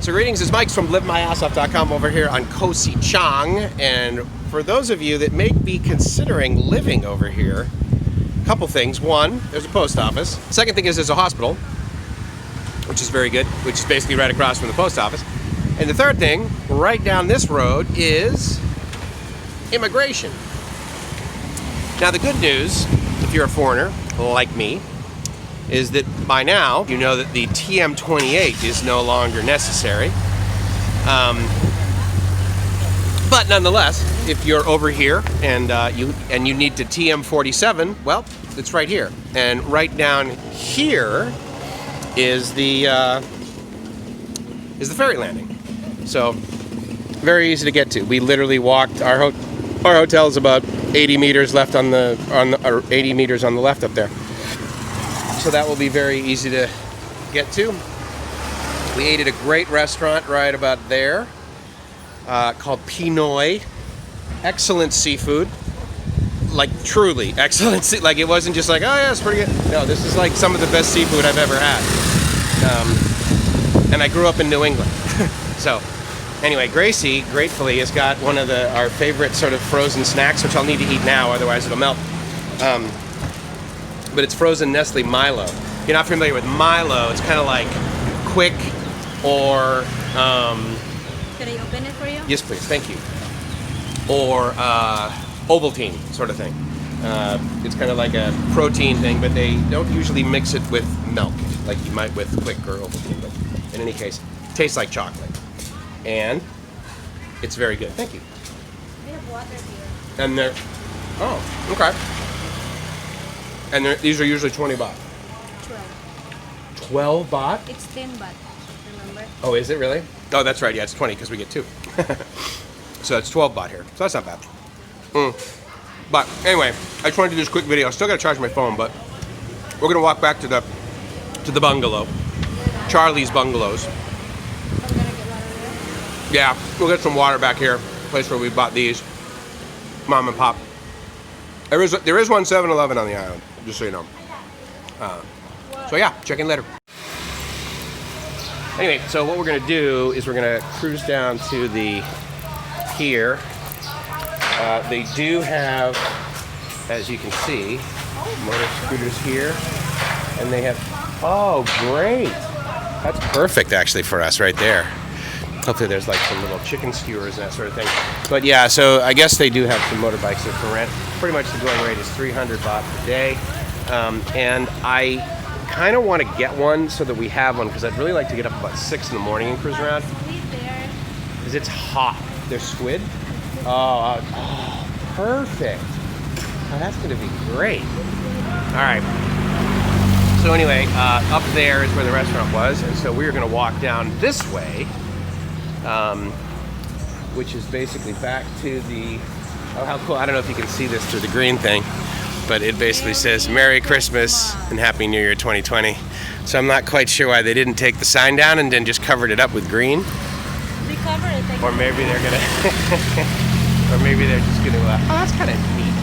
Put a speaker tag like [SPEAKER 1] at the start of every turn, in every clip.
[SPEAKER 1] So greetings, it's Mike from livemyassoff.com over here on KOH Sichang. And for those of you that may be considering living over here, a couple things. One, there's a post office. Second thing is there's a hospital, which is very good, which is basically right across from the post office. And the third thing, right down this road, is immigration. Now the good news, if you're a foreigner like me, is that by now you know that the TM28 is no longer necessary. But nonetheless, if you're over here and you need to TM47, well, it's right here. And right down here is the ferry landing. So very easy to get to. We literally walked. Our hotel is about 80 meters left or 80 meters on the left up there. So that will be very easy to get to. We ate at a great restaurant right about there called Pinoy. Excellent seafood. Like truly excellent. Like it wasn't just like, oh yeah, it's pretty good. No, this is like some of the best seafood I've ever had. And I grew up in New England. So anyway, Gracie, gratefully, has got one of our favorite sort of frozen snacks, which I'll need to eat now, otherwise it'll melt. But it's frozen Nestle Milo. If you're not familiar with Milo, it's kind of like Quick or...
[SPEAKER 2] Can I open it for you?
[SPEAKER 1] Yes, please. Thank you. Or Ovaltine sort of thing. It's kind of like a protein thing, but they don't usually mix it with milk like you might with Quick or Ovaltine. But in any case, it tastes like chocolate. And it's very good. Thank you.
[SPEAKER 2] We have water here.
[SPEAKER 1] And they're... Oh, okay. And these are usually 20 baht.
[SPEAKER 2] 12.
[SPEAKER 1] 12 baht?
[SPEAKER 2] It's 10 baht, remember?
[SPEAKER 1] Oh, is it really? Oh, that's right. Yeah, it's 20 because we get 2. So it's 12 baht here. So that's not bad. But anyway, I just wanted to do this quick video. I still got to charge my phone, but we're going to walk back to the bungalow. Charlie's Bungalows.
[SPEAKER 2] I'm gonna get water there.
[SPEAKER 1] Yeah, we'll get some water back here. Place where we bought these. Mom and Pop. There is one 7-Eleven on the island, just so you know. So yeah, check in later. Anyway, so what we're gonna do is we're gonna cruise down to the pier. They do have, as you can see, motor scooters here, and they have. Oh, great! That's perfect, actually, for us right there. Hopefully, there's like some little chicken skewers and that sort of thing. But yeah, so I guess they do have some motorbikes there for rent. Pretty much the going rate is 300 baht per day, and I kind of want to get one so that we have one because I'd really like to get up about 6 in the morning and cruise around. Because it's hot. There's squid. Oh, perfect. Oh, that's going to be great. All right. So anyway, up there is where the restaurant was, and so we're going to walk down this way, which is basically back to the. Oh, how cool. I don't know if you can see this through the green thing, but it basically says Merry Christmas and Happy New Year 2020. So I'm not quite sure why they didn't take the sign down and then just covered it up with green.
[SPEAKER 2] They cover it.
[SPEAKER 1] Or maybe they're going to... or maybe they're just going to... oh, that's kind of neat.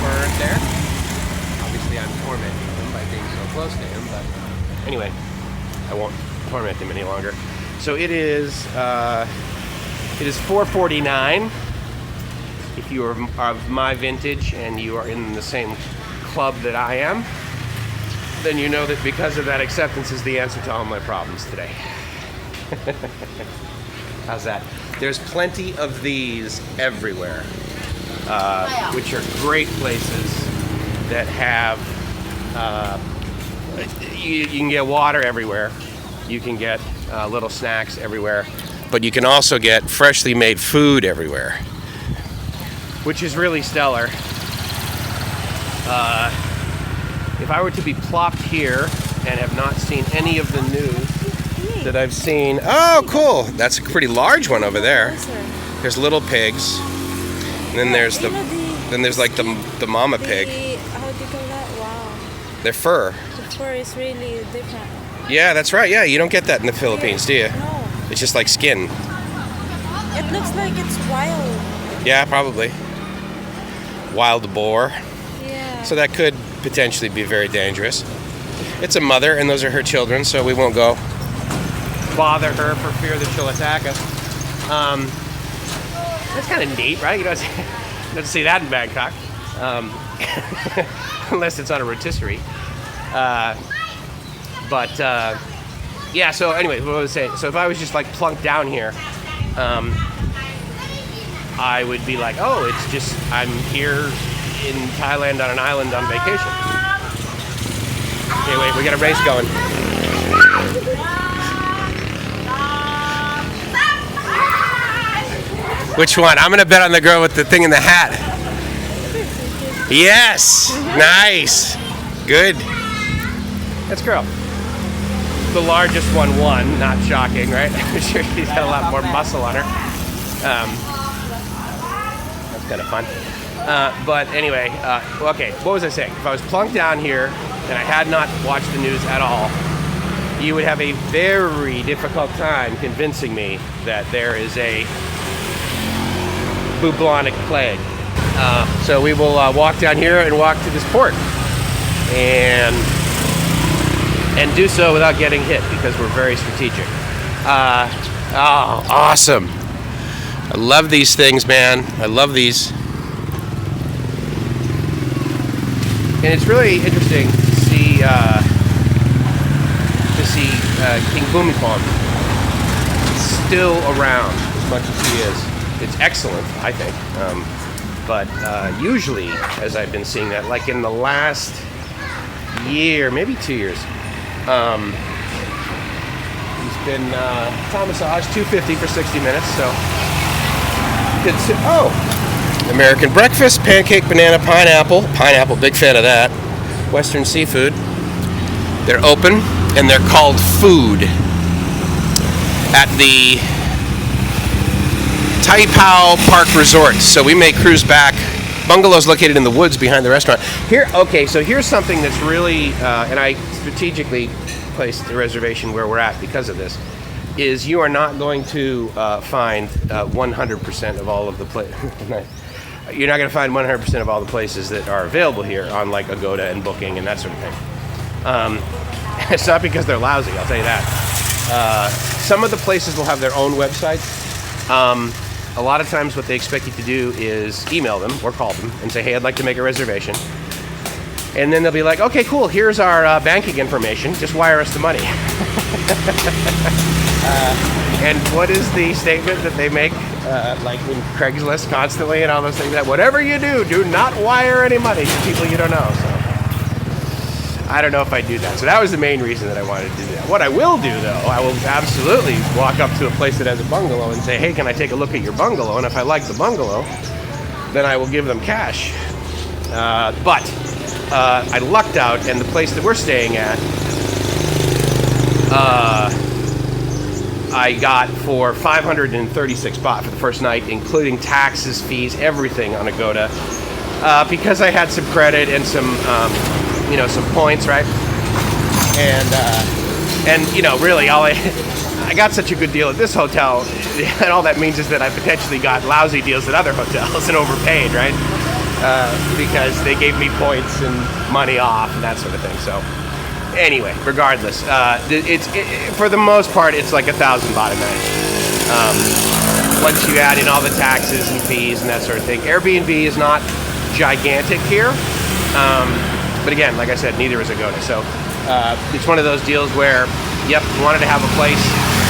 [SPEAKER 1] Bird there. Obviously I'm tormenting him by being so close to him, but anyway, I won't torment him any longer. So it is 4:49. If you are of my vintage and you are in the same club that I am, then you know that because of that, acceptance is the answer to all my problems today. How's that? There's plenty of these everywhere, which are great places that have, you can get water everywhere. You can get little snacks everywhere, but you can also get freshly made food everywhere, which is really stellar. If I were to be plopped here and have not seen any of the news that I've seen, oh cool, that's a pretty large one over there. There's little pigs, and then there's like the mama pig.
[SPEAKER 2] How do you call that? Wow.
[SPEAKER 1] Their fur.
[SPEAKER 2] The fur is really different.
[SPEAKER 1] Yeah, that's right. Yeah, you don't get that in the Philippines, do you?
[SPEAKER 2] No.
[SPEAKER 1] It's just like skin.
[SPEAKER 2] It looks like it's wild.
[SPEAKER 1] Yeah, probably. Wild boar.
[SPEAKER 2] Yeah.
[SPEAKER 1] So that could potentially be very dangerous. It's a mother, and those are her children, so we won't go bother her for fear that she'll attack us. That's kind of neat, right? You don't see that in Bangkok. Unless it's on a rotisserie. Yeah, so anyway, what was I saying? So if I was just like plunked down here, I would be like, oh, it's just, I'm here in Thailand on an island on vacation. Okay, wait, we got a race going. Which one? I'm gonna bet on the girl with the thing in the hat. Yes, nice, good. That's girl. The largest one won, not shocking, right? I'm sure she's got a lot more muscle on her. That's kind of fun. But anyway, okay, what was I saying? If I was plunked down here and I had not watched the news at all, you would have a very difficult time convincing me that there is a bubonic plague. So we will walk down here and walk to this port and do so without getting hit because we're very strategic. Oh, awesome. I love these things, man. I love these. And it's really interesting to see King Bhumibol still around as much as he is. It's excellent, I think. But usually, as I've been seeing that, like in the last year, maybe 2 years, he's been Thai massage, $250 for 60 minutes. So good. Oh, American breakfast, pancake, banana, pineapple. Pineapple, big fan of that. Western seafood. They're open and they're called food at the Tai Pao Park Resort. So we may cruise back. Bungalow's located in the woods behind the restaurant. Here, okay, so here's something that's really, and I strategically placed the reservation where we're at because of this, is you are not going to find 100% of all of the places. You're not going to find 100% of all the places that are available here on like Agoda and Booking and that sort of thing. It's not because they're lousy, I'll tell you that. Some of the places will have their own websites. A lot of times what they expect you to do is email them or call them and say, hey, I'd like to make a reservation. And then they'll be like, okay, cool, here's our banking information. Just wire us the money. And what is the statement that they make, like in Craigslist constantly and all those things? That whatever you do not wire any money to people you don't know. So I don't know if I do that. So that was the main reason that I wanted to do that. What I will do, though, I will absolutely walk up to a place that has a bungalow and say, hey, can I take a look at your bungalow? And if I like the bungalow, then I will give them cash. But I lucked out, and the place that we're staying at, I got for 536 baht for the first night, including taxes, fees, everything on Agoda, because I had some credit and some points, right? And really, I got such a good deal at this hotel, and all that means is that I potentially got lousy deals at other hotels and overpaid, right? Because they gave me points and money off and that sort of thing. So anyway, regardless, for the most part, it's like 1,000 baht a night. Once you add in all the taxes and fees and that sort of thing. Airbnb is not gigantic here. But again, like I said, neither is Agoda. So it's one of those deals where, yep, we wanted to have a place,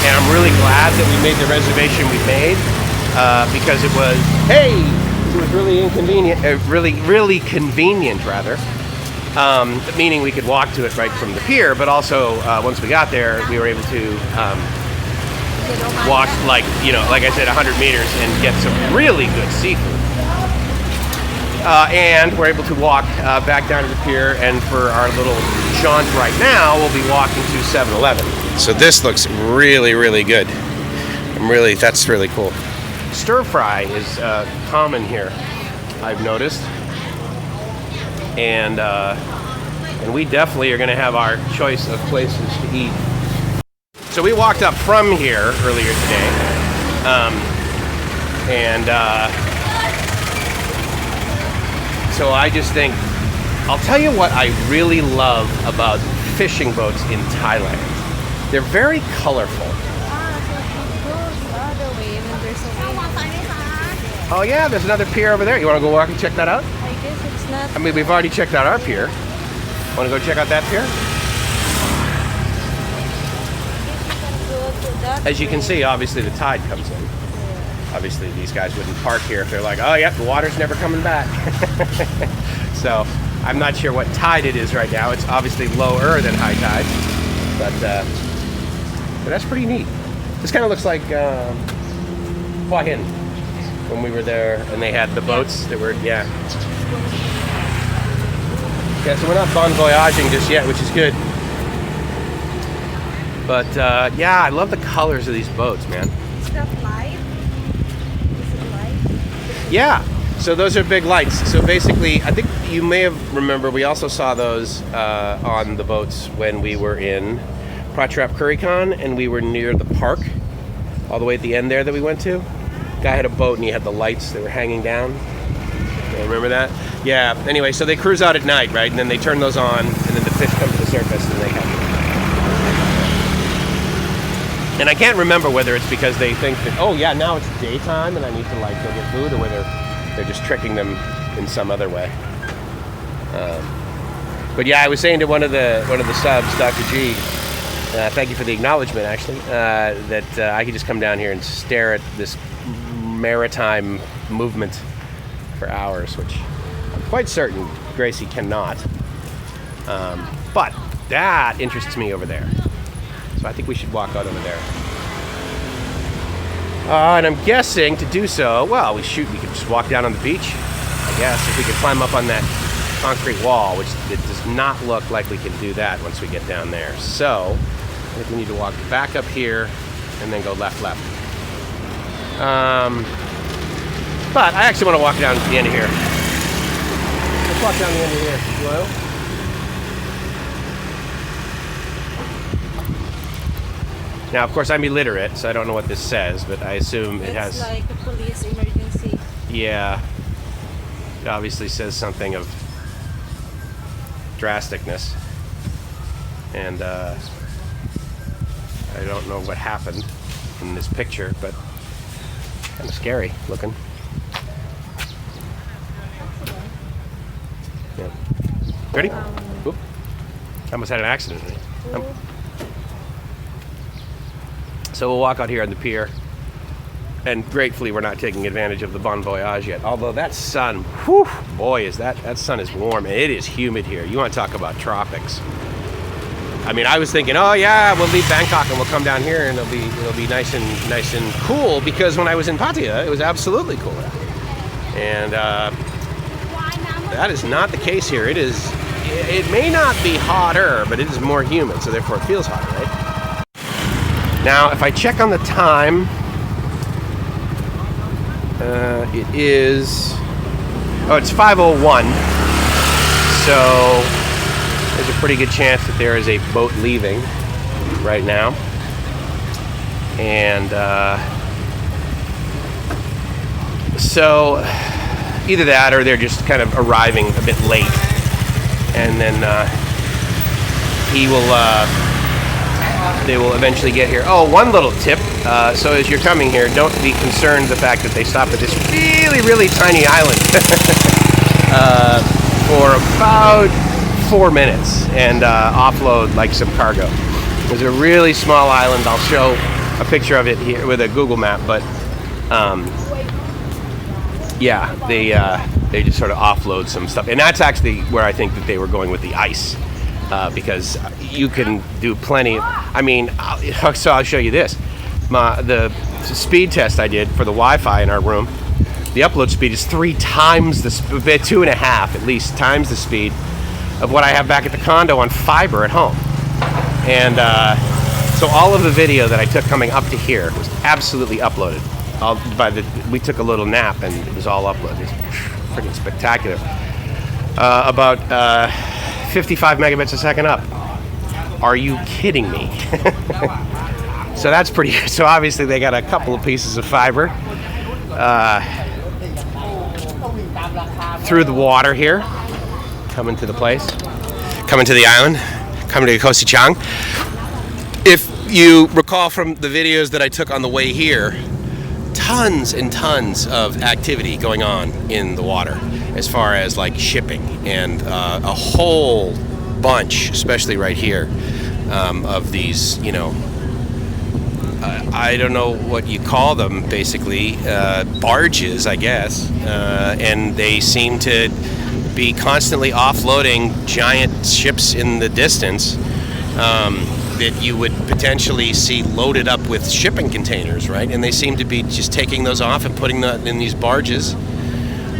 [SPEAKER 1] and I'm really glad that we made the reservation we made because it was really inconvenient, really convenient rather. Meaning we could walk to it right from the pier, but also once we got there, we were able to walk like I said, 100 meters and get some really good seafood. And we're able to walk back down to the pier, and for our little jaunt right now, we'll be walking to 7-Eleven. So this looks really, really good. That's really cool. Stir fry is common here, I've noticed. And we definitely are going to have our choice of places to eat. So we walked up from here earlier today, so I just think, I'll tell you what I really love about fishing boats in Thailand. They're very colorful. Oh yeah, there's another pier over there. You want to go walk and check that out?
[SPEAKER 2] I guess it's not.
[SPEAKER 1] I mean, we've already checked out our pier. Want to go check out that pier? As you can see, obviously the tide comes in. Obviously these guys wouldn't park here if they're like, oh yep, the water's never coming back. So I'm not sure what tide it is right now. It's obviously lower than high tide, but that's pretty neat. This kind of looks like Hua Hin when we were there, and they had the boats that were Yeah, so we're not bon voyaging just yet, which is good. But yeah, I love the colors of these boats, man.
[SPEAKER 2] Is that light? Is it light?
[SPEAKER 1] Yeah, so those are big lights. So basically, I think you may have remember we also saw those on the boats when we were in Pratrap Kurikan, and we were near the park, all the way at the end there that we went to. Guy had a boat and he had the lights that were hanging down. Yeah, remember that? Yeah. Anyway, so they cruise out at night, right? And then they turn those on, and then the fish come to the surface, and they have. And I can't remember whether it's because they think that, oh yeah, now it's daytime and I need to like go get food, or whether they're just tricking them in some other way. But yeah, I was saying to one of the subs, Dr. G, thank you for the acknowledgement actually, that I could just come down here and stare at this maritime movement for hours, which I'm quite certain Gracie cannot. But that interests me over there. So I think we should walk out over there. And I'm guessing to do so, well, we could just walk down on the beach, I guess, if we could climb up on that concrete wall, which it does not look like we can do that once we get down there. So I think we need to walk back up here and then go left. But I actually want to walk down to the end of here. Let's walk down the end of here. Hello? Now, of course, I'm illiterate, so I don't know what this says, but I assume it has...
[SPEAKER 2] It's like a police emergency.
[SPEAKER 1] Yeah. It obviously says something of drasticness. And I don't know what happened in this picture, but kind of scary looking. Yeah. Ready? Oop. I almost had an accident. So we'll walk out here on the pier, and gratefully we're not taking advantage of the bon voyage yet. Although that sun, whew, boy, is that sun is warm. It is humid here. You want to talk about tropics? I mean, I was thinking, oh yeah, we'll leave Bangkok and we'll come down here and it'll be nice and cool, because when I was in Pattaya, it was absolutely cool. And that is not the case here. It may not be hotter, but it is more humid, so therefore it feels hotter, right? Now, if I check on the time, it is, it's 5:01, so there's a pretty good chance that there is a boat leaving right now, and so either that or they're just kind of arriving a bit late, and then they will eventually get here. Oh, one little tip. So as you're coming here, don't be concerned the fact that they stop at this really, really tiny island for about 4 minutes and offload like some cargo. There's a really small island. I'll show a picture of it here with a Google map, but yeah, they just sort of offload some stuff. And that's actually where I think that they were going with the ice. Because you can do plenty. I mean, so I'll show you this. The speed test I did for the Wi-Fi in our room, the upload speed is 3 times the 2.5 at least times the speed of what I have back at the condo on fiber at home. And so all of the video that I took coming up to here was absolutely uploaded. We took a little nap and it was all uploaded. It's freaking spectacular. About 55 megabits a second up. Are you kidding me? So that's pretty good. So obviously they got a couple of pieces of fiber through the water here, coming to the place, coming to the island, coming to KOH SICHANG. If you recall from the videos that I took on the way here, tons and tons of activity going on in the water as far as like shipping, and a whole bunch, especially right here, of these, you know, I don't know what you call them, basically, barges, I guess, and they seem to be constantly offloading giant ships in the distance that you would potentially see loaded up with shipping containers, right? And they seem to be just taking those off and putting them in these barges.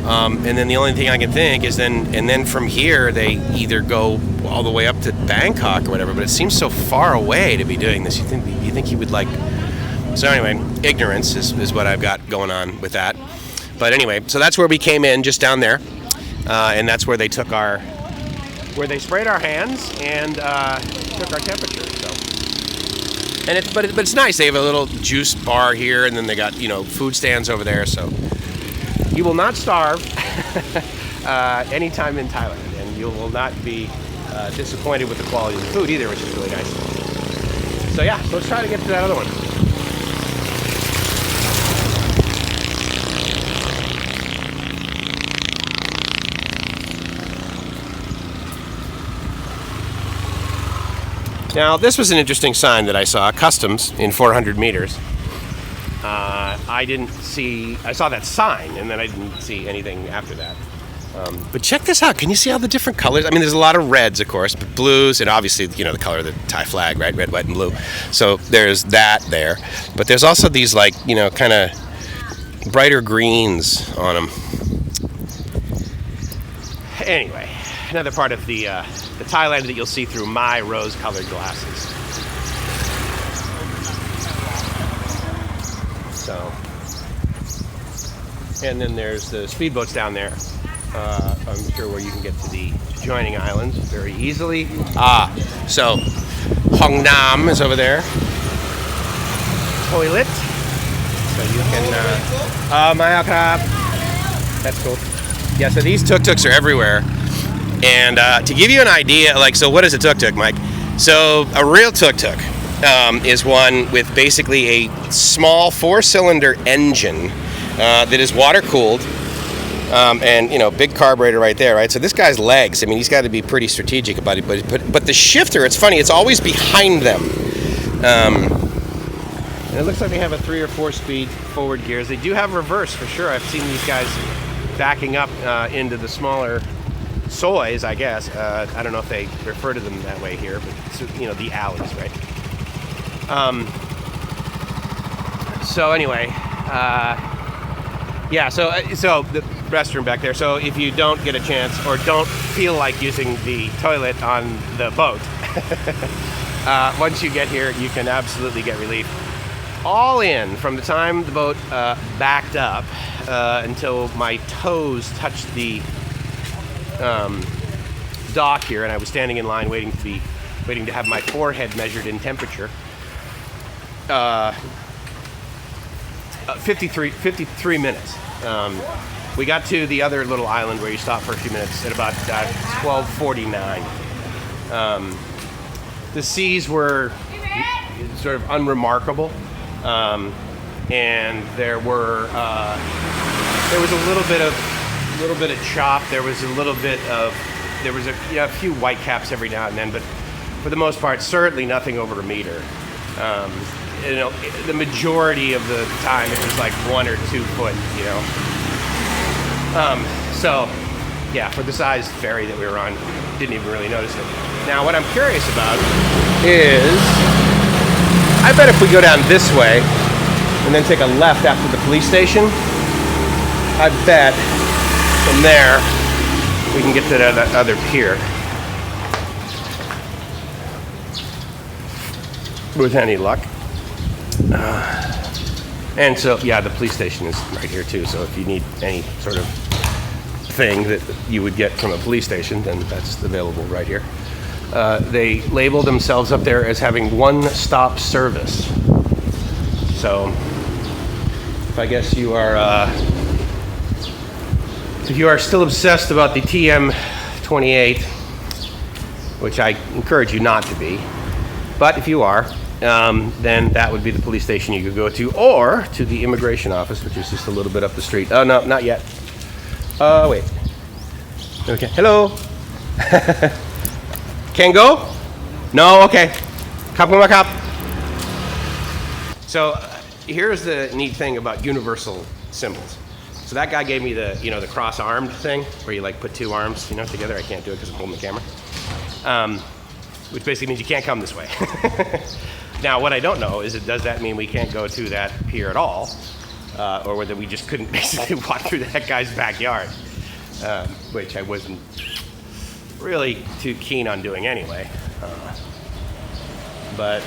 [SPEAKER 1] And then the only thing I can think is then from here they either go all the way up to Bangkok or whatever. But it seems so far away to be doing this. You think he would like? So anyway, ignorance is what I've got going on with that. But anyway, so that's where we came in, just down there, and that's where they took where they sprayed our hands and took our temperature. So, and but it's nice. They have a little juice bar here, and then they got, you know, food stands over there. So you will not starve anytime in Thailand, and you will not be disappointed with the quality of the food either, which is really nice. So yeah, let's try to get to that other one. Now, this was an interesting sign that I saw, customs in 400 meters. I saw that sign, and then I didn't see anything after that. But check this out. Can you see all the different colors? I mean, there's a lot of reds, of course, but blues, and obviously, you know, the color of the Thai flag, right? Red, white, and blue. So there's that there. But there's also these, like, you know, kind of brighter greens on them. Anyway, another part of the Thailand that you'll see through my rose-colored glasses. So, and then there's the speedboats down there. I'm sure where you can get to the adjoining islands very easily. So Hong Nam is over there. Toilet. So you can. That's cool. Yeah. So these tuk-tuks are everywhere. And to give you an idea, like, so what is a tuk-tuk, Mike? So a real tuk-tuk is one with basically a small 4-cylinder engine that is water-cooled, and, you know, big carburetor right there, right? So this guy's legs, I mean, he's got to be pretty strategic about it, but the shifter, it's funny, it's always behind them. And it looks like they have a 3 or 4 speed forward gears. They do have reverse for sure. I've seen these guys backing up into the smaller soys, I guess. I don't know if they refer to them that way here, but it's, you know, the alleys, right? So anyway, yeah, so the restroom back there. So if you don't get a chance or don't feel like using the toilet on the boat, once you get here, you can absolutely get relief. All in from the time the boat backed up until my toes touched the dock here, and I was standing in line waiting to have my forehead measured in temperature. 53 minutes. We got to the other little island where you stop for a few minutes at about 12:49. The seas were sort of unremarkable, and there was a little bit of chop. There was a few white caps every now and then, but for the most part, certainly nothing over a meter. You know, the majority of the time it was like 1 or 2 foot, you know. So, yeah, for the size ferry that we were on, didn't even really notice it. Now, what I'm curious about is, I bet if we go down this way and then take a left after the police station, I bet from there we can get to that other pier. With any luck. And so, yeah, the police station is right here too. So if you need any sort of thing that you would get from a police station, then that's available right here. They label themselves up there as having one-stop service. So I guess you are, if you are still obsessed about the TM28, which I encourage you not to be, but if you are, then that would be the police station you could go to, or to the immigration office, which is just a little bit up the street. Oh, no, not yet. Wait. Okay. Hello. Can go? No? Okay. Cop, come on, cop. So here's the neat thing about universal symbols. So that guy gave me the, the cross-armed thing, where you like put two arms, together. I can't do it because I'm holding the camera. Which basically means you can't come this way. Now, what I don't know is, does that mean we can't go to that pier at all? Or whether we just couldn't basically walk through that guy's backyard, which I wasn't really too keen on doing anyway. But